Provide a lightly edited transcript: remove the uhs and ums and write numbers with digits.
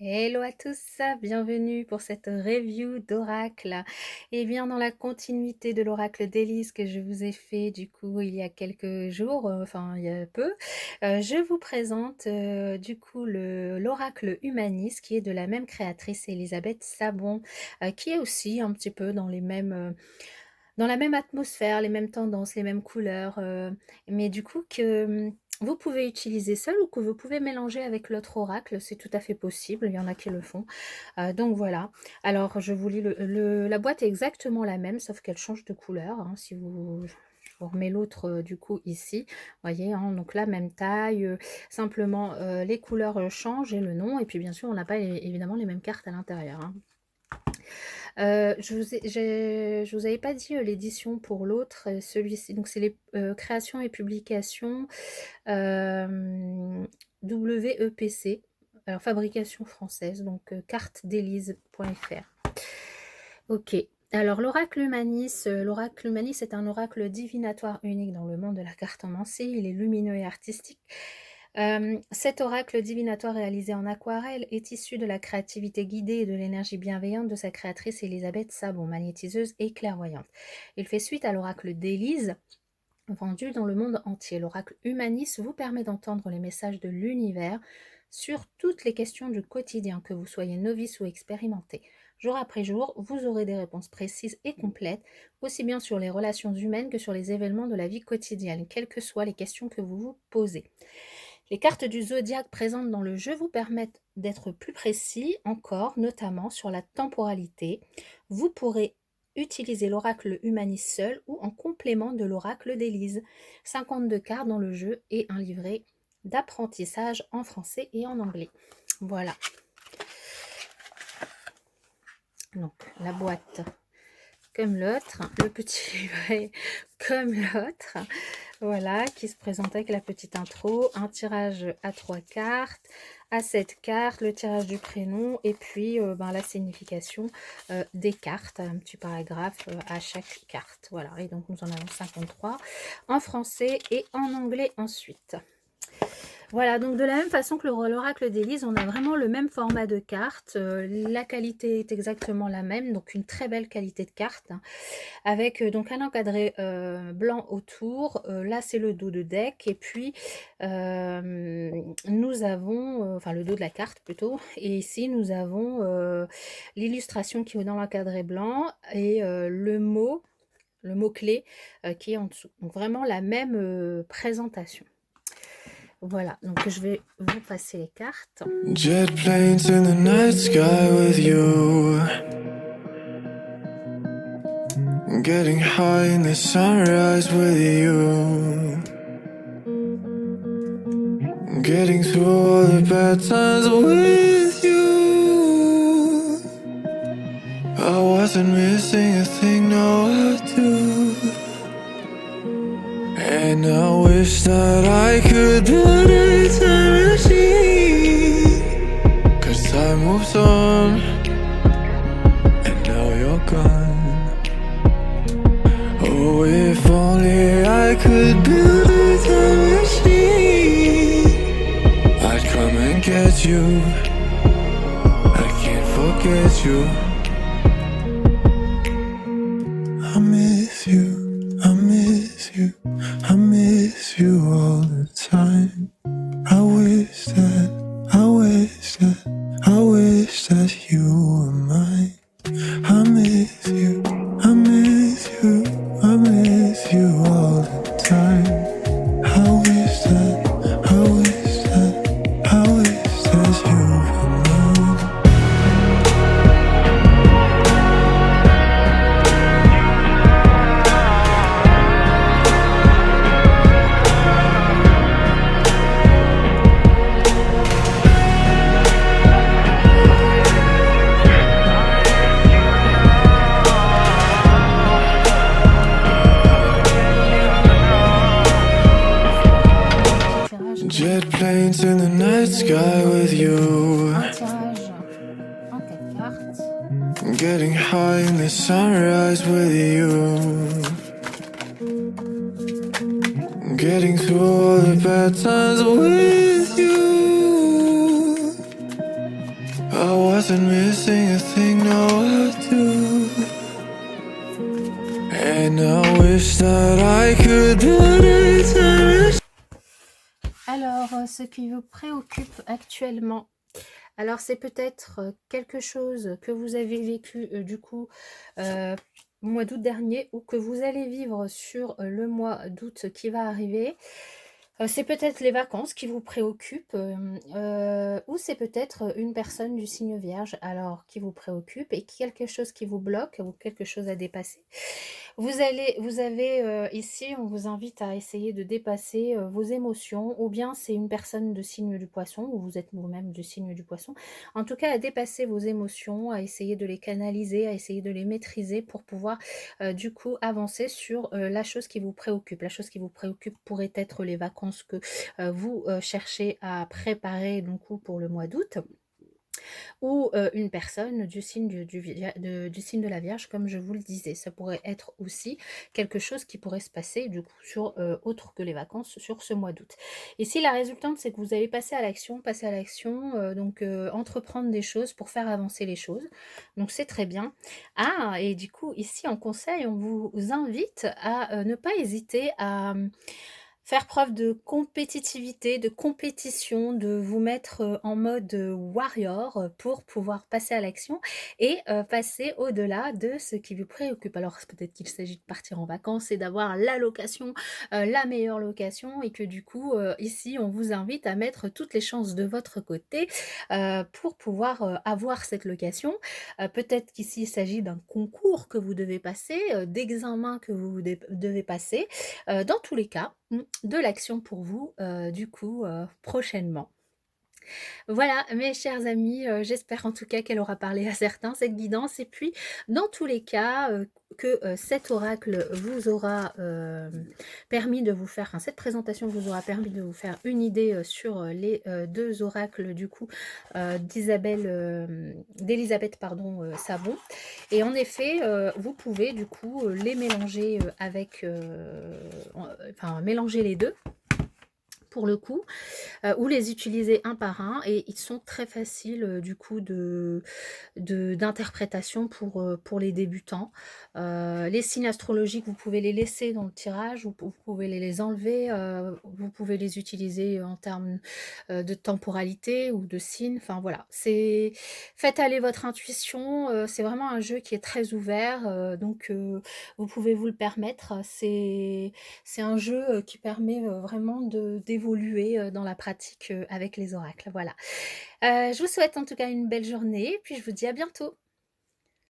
Hello à tous, bienvenue pour cette review d'oracle. Et bien dans la continuité de l'oracle d'Élise que je vous ai fait du coup il y a quelques jours, enfin il y a peu, je vous présente du coup l'oracle humaniste qui est de la même créatrice Elisabeth Sabon, qui est aussi un petit peu dans les mêmes... dans la même atmosphère, les mêmes tendances, les mêmes couleurs, mais du coup que vous pouvez utiliser seul ou que vous pouvez mélanger avec l'autre oracle, c'est tout à fait possible, il y en a qui le font. Donc voilà, alors je vous lis, la boîte est exactement la même, sauf qu'elle change de couleur, hein, si vous... Je vous remets l'autre du coup ici, voyez, hein, donc la même taille, simplement les couleurs changent et le nom, et puis bien sûr on n'a pas évidemment les mêmes cartes à l'intérieur, hein. Je vous avais pas dit l'édition pour l'autre, celui-ci, donc c'est les créations et publications WEPC, alors fabrication française, donc cartedélise.fr. Ok, alors l'oracle Humanis est un oracle divinatoire unique dans le monde de la cartomancie, il est lumineux et artistique. Cet oracle divinatoire réalisé en aquarelle est issu de la créativité guidée et de l'énergie bienveillante de sa créatrice Elisabeth Sabon, magnétiseuse et clairvoyante. Il fait suite à l'oracle d'Élise, vendu dans le monde entier. L'oracle Humanis vous permet d'entendre les messages de l'univers sur toutes les questions du quotidien, que vous soyez novice ou expérimenté. Jour après jour, vous aurez des réponses précises et complètes, aussi bien sur les relations humaines que sur les événements de la vie quotidienne, quelles que soient les questions que vous vous posez. Les cartes du zodiaque présentes dans le jeu vous permettent d'être plus précis encore, notamment sur la temporalité. Vous pourrez utiliser l'oracle humaniste seul ou en complément de l'oracle d'Élise. 52 cartes dans le jeu et un livret d'apprentissage en français et en anglais. Voilà. Donc la boîte comme l'autre, le petit livret comme l'autre, voilà, qui se présente avec la petite intro, un tirage à 3 cartes, à 7 cartes, le tirage du prénom et puis la signification des cartes, un petit paragraphe à chaque carte. Voilà, et donc nous en avons 53 en français et en anglais ensuite. Voilà, donc de la même façon que l'oracle d'Élise, on a vraiment le même format de carte. La qualité est exactement la même, donc une très belle qualité de carte, hein, avec donc un encadré blanc autour. Là, c'est le dos de deck, et puis nous avons, enfin le dos de la carte plutôt, et ici nous avons l'illustration qui est dans l'encadré blanc et le mot-clé qui est en dessous. Donc vraiment la même présentation. Voilà, donc je vais vous passer les cartes. Jet planes in the night sky with you, getting high in the sunrise with you, getting through all the bad times with you. I wasn't missing a thing, now I do. And I wish that I could build a time machine, 'cause time moves on and now you're gone. Oh, if only I could build a time machine, I'd come and get you, I can't forget you. I miss you, I miss you, I miss you all the time. I wish that, I wish that, I wish that you were mine. I miss you, I miss you, I miss you all the time. I wish that, I wish that, I wish that you were mine. Jet planes in the night sky with you, Un tirage en 4 cartes. getting high in the sunrise with you, getting through all the bad times with you. I wasn't missing a thing, now I do. And I wish that I could put it in. Alors, ce qui vous préoccupe actuellement, alors c'est peut-être quelque chose que vous avez vécu du coup au mois d'août dernier ou que vous allez vivre sur le mois d'août qui va arriver. C'est peut-être les vacances qui vous préoccupent ou c'est peut-être une personne du signe vierge alors qui vous préoccupe et quelque chose qui vous bloque ou quelque chose à dépasser. Vous avez ici, on vous invite à essayer de dépasser vos émotions, ou bien c'est une personne de signe du poisson, ou vous êtes vous-même du signe du poisson. En tout cas, à dépasser vos émotions, à essayer de les canaliser, à essayer de les maîtriser pour pouvoir du coup avancer sur la chose qui vous préoccupe. La chose qui vous préoccupe pourrait être les vacances que vous cherchez à préparer donc, pour le mois d'août ou une personne du signe du signe de la Vierge, comme je vous le disais. Ça pourrait être aussi quelque chose qui pourrait se passer du coup sur autre que les vacances sur ce mois d'août. Ici, la résultante, c'est que vous allez passer à l'action, donc entreprendre des choses pour faire avancer les choses. Donc c'est très bien. Ah, et du coup, ici en conseil, on vous invite à ne pas hésiter à faire preuve de compétitivité, de compétition, de vous mettre, en mode, warrior, pour pouvoir passer à l'action et passer au-delà de ce qui vous préoccupe. Alors peut-être qu'il s'agit de partir en vacances et d'avoir la location, la meilleure location et que du coup, ici, on vous invite à mettre toutes les chances de votre côté, pour pouvoir, avoir cette location. Peut-être qu'ici, il s'agit d'un concours que vous devez passer, d'examens que vous devez passer. Dans tous les cas, de l'action pour vous, du coup, prochainement. Voilà, mes chers amis, j'espère en tout cas qu'elle aura parlé à certains, cette guidance et puis dans tous les cas, que, cet oracle vous aura, permis de vous faire cette présentation vous aura permis de vous faire une idée, sur, les, 2 oracles du coup, d'Élisabeth pardon, Savon et en effet, vous pouvez du coup, les mélanger, enfin mélanger les 2 pour le coup, ou les utiliser un par un et ils sont très faciles, du coup d'interprétation pour les débutants. Les signes astrologiques, vous pouvez les laisser dans le tirage, vous pouvez les enlever, vous pouvez les utiliser en termes, de temporalité ou de signes, enfin voilà. Faites aller votre intuition, c'est vraiment un jeu qui est très ouvert, donc vous pouvez vous le permettre. C'est un jeu, qui permet, vraiment d'évoluer, dans la pratique, avec les oracles, voilà. Je vous souhaite en tout cas une belle journée, puis je vous dis à bientôt.